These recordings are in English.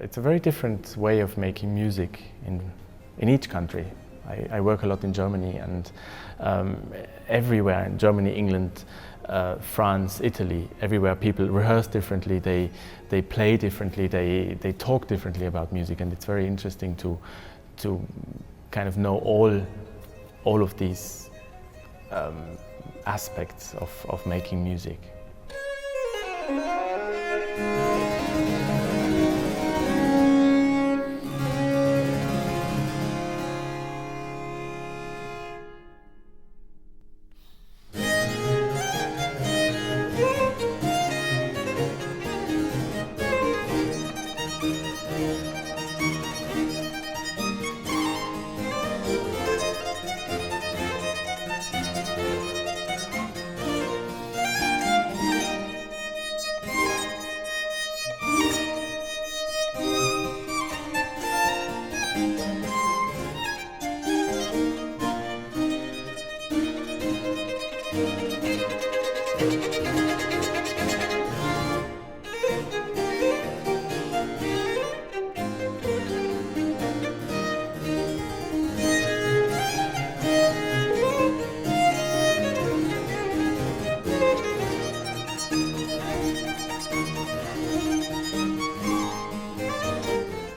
it's a very different way of making music in each country. I work a lot in Germany, and everywhere in Germany, England, France, Italy, everywhere people rehearse differently, they play differently, they talk differently about music, and it's very interesting to kind of know all of these aspects of making music.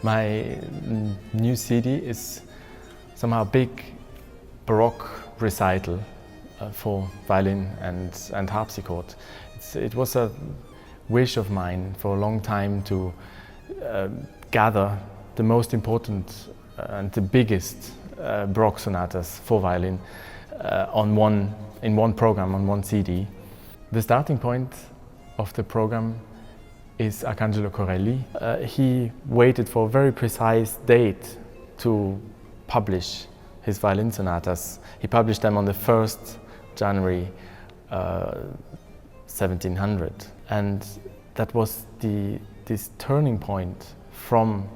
My new CD is somehow a big baroque recital for violin and harpsichord. It was a wish of mine for a long time to gather the most important and the biggest baroque sonatas for violin in one program, on one CD. The starting point of the program is Arcangelo Corelli. He waited for a very precise date to publish his violin sonatas. He published them on the 1st January 1700. And that was this turning point from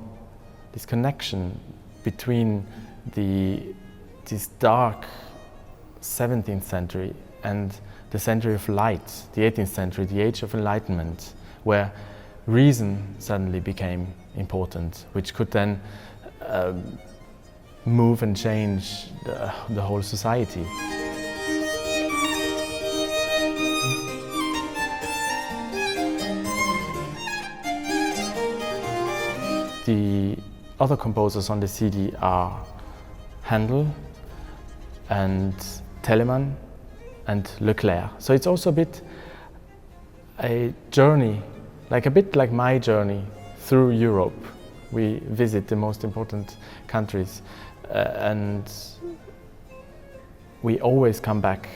this connection between this dark 17th century and the century of light, the 18th century, the age of enlightenment, where reason suddenly became important, which could then move and change the whole society. The other composers on the CD are Handel and Telemann and Leclair. So it's also a journey, a bit like my journey through Europe. We visit the most important countries and we always come back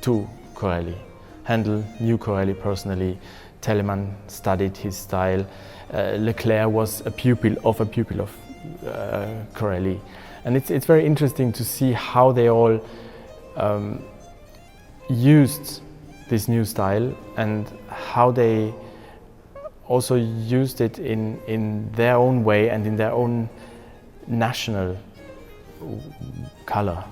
to Corelli. Handel knew Corelli personally, Telemann studied his style, Leclair was a pupil of Corelli. And it's very interesting to see how they all used this new style and how they also used it in their own way and in their own national color.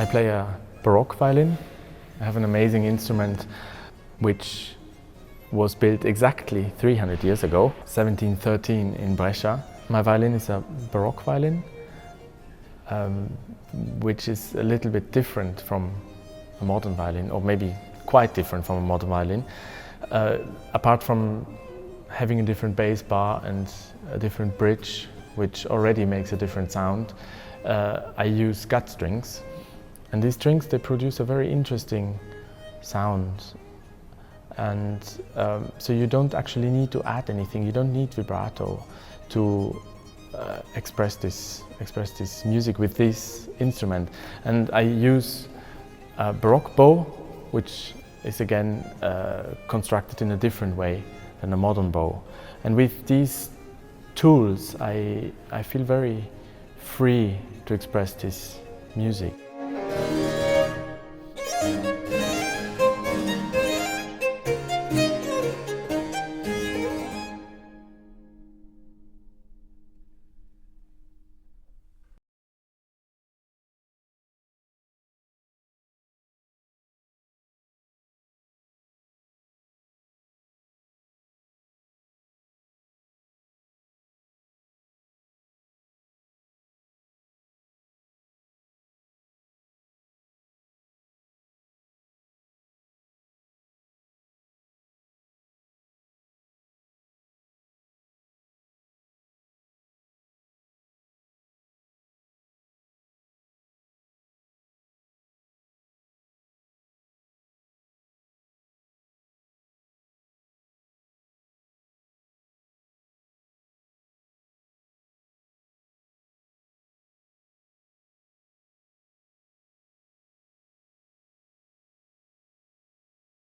I play a baroque violin. I have an amazing instrument which was built exactly 300 years ago, 1713 in Brescia. My violin is a baroque violin, which is a little bit different from a modern violin, or maybe quite different from a modern violin. Apart from having a different bass bar and a different bridge, which already makes a different sound, I use gut strings. And these strings, they produce a very interesting sound. And so you don't actually need to add anything. You don't need vibrato to express this music with this instrument. And I use a baroque bow, which is again constructed in a different way than a modern bow. And with these tools, I feel very free to express this music.